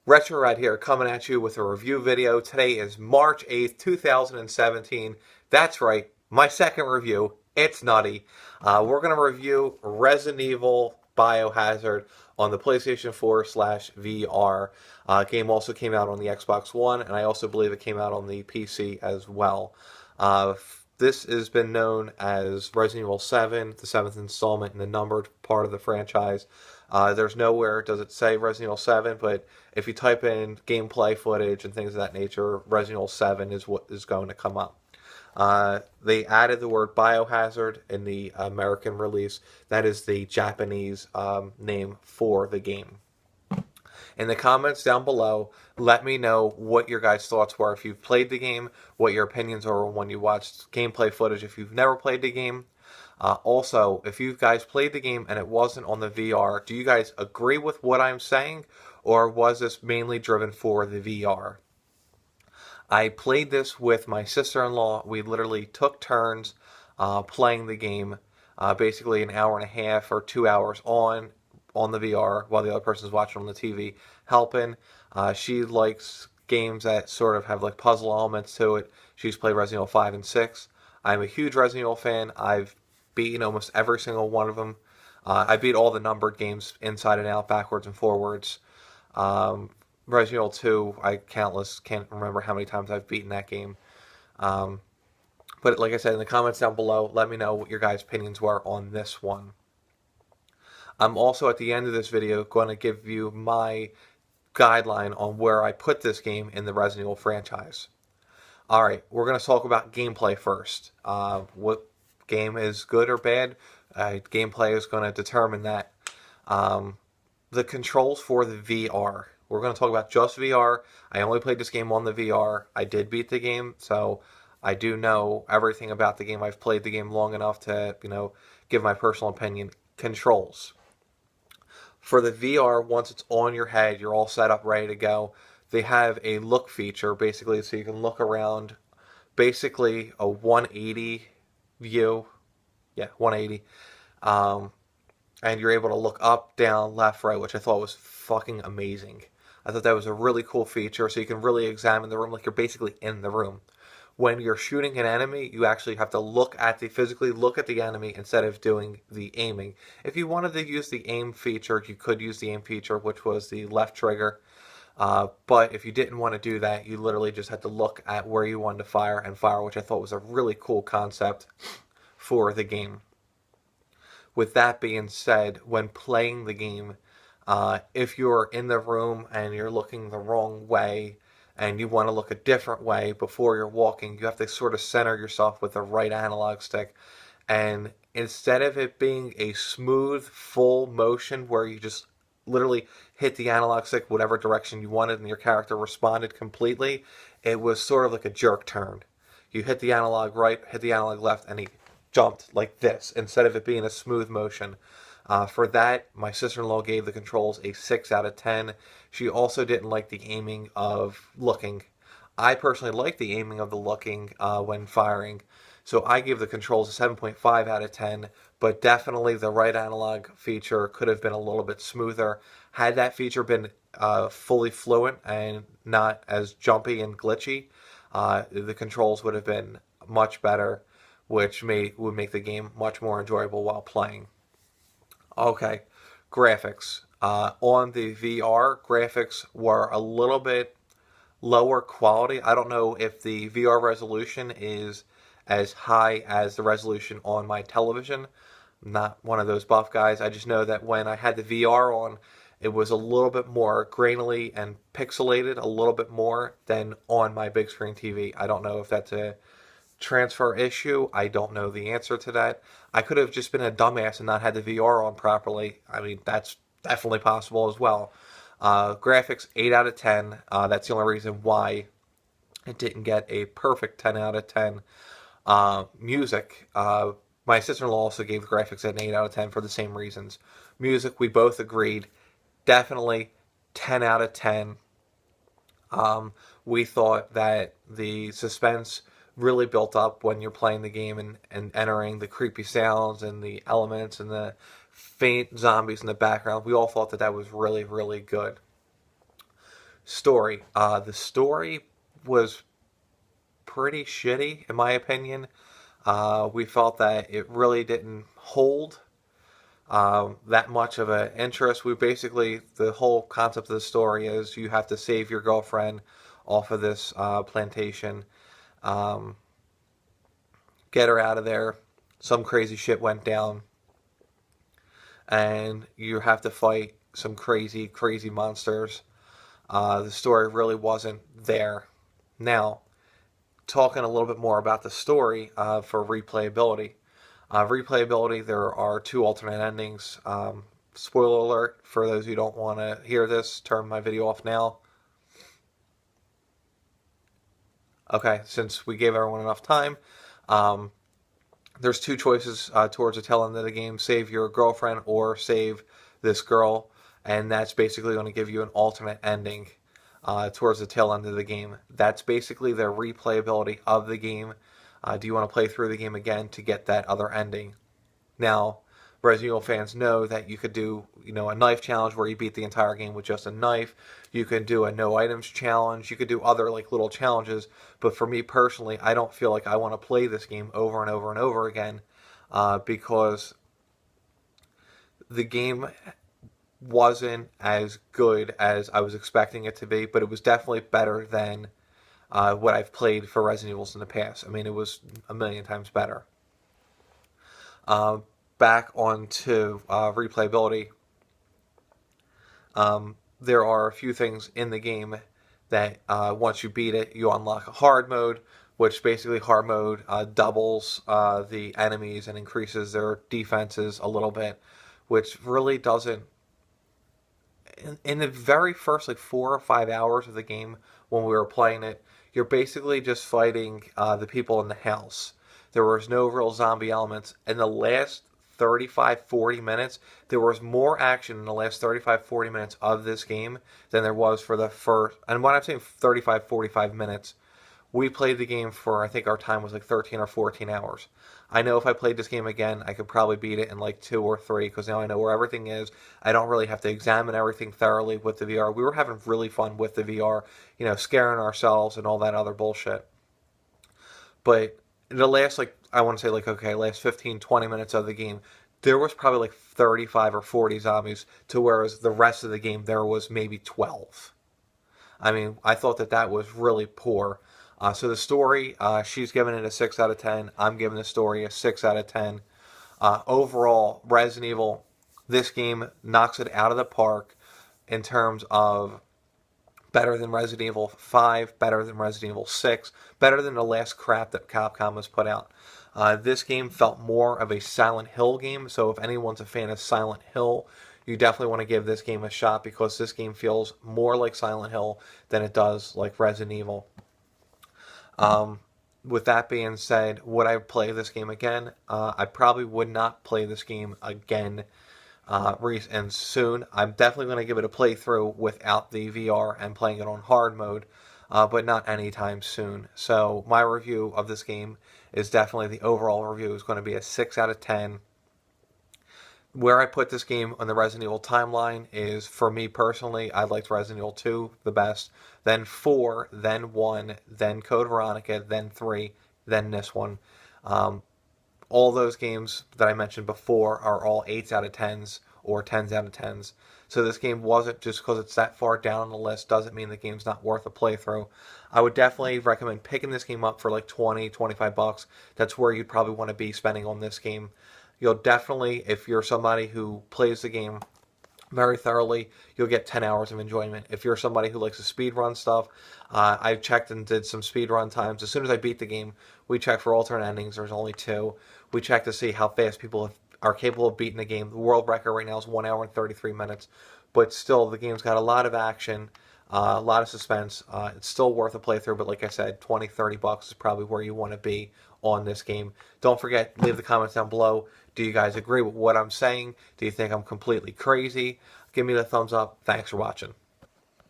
Retro Red here, coming at you with a review video. Today is March 8th, 2017. That's right, my second review. It's nutty. We're going to review Resident Evil Biohazard on the PlayStation 4/VR. Game also came out on the Xbox One, and I also believe it came out on the PC as well. This has been known as Resident Evil 7, the seventh installment in the numbered part of the franchise. There's nowhere does it say Resident Evil 7, but if you type in gameplay footage and things of that nature, Resident Evil 7 is what is going to come up. They added the word Biohazard in the American release. That is the Japanese name for the game. In the comments down below, let me know what your guys' thoughts were if you've played the game, what your opinions are when you watched gameplay footage if you've never played the game. Also, if you guys played the game and it wasn't on the VR, do you guys agree with what I'm saying, or was this mainly driven for the VR? I played this with my sister-in-law. We literally took turns playing the game, basically an hour and a half or 2 hours on the VR while the other person's watching on the TV, helping. She likes games that sort of have like puzzle elements to it. She's played Resident Evil 5 and 6. I'm a huge Resident Evil fan. I've beaten almost every single one of them. I beat all the numbered games inside and out, backwards and forwards. Resident Evil 2, I can't remember how many times I've beaten that game. But like I said, in the comments down below, let me know what your guys' opinions were on this one. I'm also at the end of this video going to give you my guideline on where I put this game in the Resident Evil franchise. Alright, we're going to talk about gameplay first. What game is good or bad? Gameplay is going to determine that. The controls for the VR. We're going to talk about just VR. I only played this game on the VR. I did beat the game, so I do know everything about the game. I've played the game long enough to, give my personal opinion. Controls. For the VR, once it's on your head, you're all set up, ready to go. They have a look feature, basically, so you can look around, basically a 180 view. Yeah, 180. And you're able to look up, down, left, right, which I thought was fucking amazing. I thought that was a really cool feature, so you can really examine the room like you're basically in the room. When you're shooting an enemy, you actually have to physically look at the enemy instead of doing the aiming. If you wanted to use the aim feature, you could use the aim feature, which was the left trigger. But if you didn't want to do that, you literally just had to look at where you wanted to fire and fire, which I thought was a really cool concept for the game. With that being said, when playing the game, if you're in the room and you're looking the wrong way and you want to look a different way before you're walking, you have to sort of center yourself with the right analog stick. And instead of it being a smooth, full motion where you just literally hit the analog stick whatever direction you wanted and your character responded completely, it was sort of like a jerk turn. You hit the analog right, hit the analog left, and he jumped like this instead of it being a smooth motion. For that, my sister-in-law gave the controls a 6 out of 10. She also didn't like the aiming of looking. I personally like the aiming of the looking when firing, so I gave the controls a 7.5 out of 10, but definitely the right analog feature could have been a little bit smoother. Had that feature been fully fluent and not as jumpy and glitchy, the controls would have been much better, which would make the game much more enjoyable while playing. Okay, graphics. On the VR, graphics were a little bit lower quality. I don't know if the VR resolution is as high as the resolution on my television. I'm not one of those buff guys. I just know that when I had the VR on, it was a little bit more grainily and pixelated, a little bit more than on my big screen TV. I don't know if that's a transfer issue. I don't know the answer to that. I could have just been a dumbass and not had the VR on properly. I mean, that's definitely possible as well. Graphics, 8 out of 10. That's the only reason why it didn't get a perfect 10 out of 10. Music. My sister-in-law also gave the graphics an 8 out of 10 for the same reasons. Music, we both agreed. Definitely 10 out of 10. We thought that the suspense really built up when you're playing the game and entering the creepy sounds and the elements and the faint zombies in the background. We all thought that was really, really good. Story. The story was pretty shitty, in my opinion. We felt that it really didn't hold that much of an interest. The whole concept of the story is you have to save your girlfriend off of this plantation, um, get her out of there. Some crazy shit went down, and you have to fight some crazy, crazy monsters. The story really wasn't there. Now, talking a little bit more about the story for replayability. Replayability, there are two alternate endings. Spoiler alert, for those who don't want to hear this, turn my video off now. Okay, since we gave everyone enough time, there's two choices towards the tail end of the game. Save your girlfriend or save this girl, and that's basically going to give you an alternate ending towards the tail end of the game. That's basically the replayability of the game. Do you want to play through the game again to get that other ending? Now, Resident Evil fans know that you could do, a knife challenge where you beat the entire game with just a knife. You can do a no items challenge. You could do other little challenges. But for me personally, I don't feel like I want to play this game over and over and over again because the game wasn't as good as I was expecting it to be, but it was definitely better than what I've played for Resident Evils in the past. I mean, it was a million times better. Back onto replayability. There are a few things in the game that once you beat it, you unlock a hard mode, which basically hard mode doubles the enemies and increases their defenses a little bit, which really doesn't. In the very first 4 or 5 hours of the game when we were playing it, you're basically just fighting the people in the house. There was no real zombie elements. In the last 35-40 minutes, there was more action in the last 35-40 minutes of this game than there was for the first. And when I'm saying 35-45 minutes, we played the game for, I think our time was 13 or 14 hours. I know if I played this game again, I could probably beat it in 2 or 3 because now I know where everything is. I don't really have to examine everything thoroughly with the VR. We were having really fun with the VR, scaring ourselves and all that other bullshit. But in the last, I want to say, last 15, 20 minutes of the game, there was probably 35 or 40 zombies, to whereas the rest of the game, there was maybe 12. I mean, I thought that was really poor. So the story, she's giving it a 6 out of 10. I'm giving the story a 6 out of 10. Overall, Resident Evil, this game knocks it out of the park in terms of better than Resident Evil 5, better than Resident Evil 6, better than the last crap that Capcom has put out. This game felt more of a Silent Hill game, so if anyone's a fan of Silent Hill, you definitely want to give this game a shot because this game feels more like Silent Hill than it does like Resident Evil. With that being said, would I play this game again? I probably would not play this game again and soon. I'm definitely going to give it a playthrough without the VR and playing it on hard mode, but not anytime soon. So my review of this game is definitely, the overall review is going to be a 6 out of 10. Where I put this game on the Resident Evil timeline is, for me personally, I liked Resident Evil 2 the best, then 4, then 1, then Code Veronica, then 3, then this one. All those games that I mentioned before are all 8s out of 10s or 10s out of 10s. So this game wasn't, just because it's that far down on the list doesn't mean the game's not worth a playthrough. I would definitely recommend picking this game up for $20-25. That's where you'd probably want to be spending on this game. You'll definitely, if you're somebody who plays the game very thoroughly, you'll get 10 hours of enjoyment. If you're somebody who likes to speedrun stuff, I checked and did some speedrun times. As soon as I beat the game, we checked for alternate endings. There's only 2. We checked to see how fast people are capable of beating the game. The world record right now is 1 hour and 33 minutes. But still, the game's got a lot of action, a lot of suspense. It's still worth a playthrough, but like I said, $20-30 is probably where you want to be on this game. Don't forget, leave the comments down below. Do you guys agree with what I'm saying? Do you think I'm completely crazy? Give me the thumbs up. Thanks for watching.